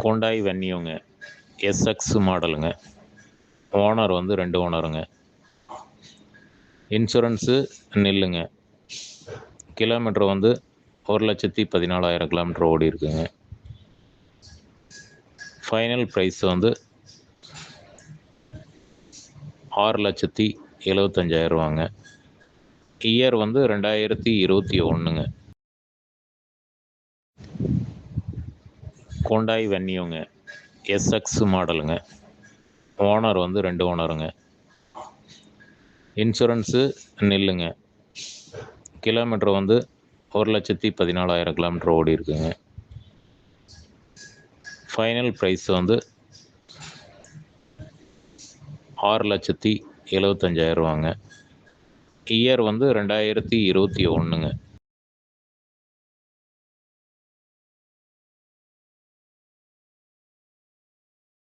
Hyundai வென்யூங்க, SX மாடலுங்க. Owner வந்து 2 ஓனருங்க. Insurance நில்லுங்க. கிலோமீட்டர் வந்து 1,14,000 கிலோமீட்டர் ஓடி இருக்குங்க. ஃபைனல் ப்ரைஸ் வந்து 6,75,000 இயர் வந்து 2021ங்க. ஹோண்டாய் வென்யூங்க, எஸ்எக்ஸ் மாடலுங்க. ஓனர் வந்து 2 ஓனருங்க. இன்சூரன்ஸு நில்லுங்க. கிலோமீட்டர் வந்து 1,14,000 கிலோமீட்டர் ஓடி இருக்குங்க. ஃபைனல் ப்ரைஸ் வந்து 6,75,000 இயர் வந்து 2021ங்க.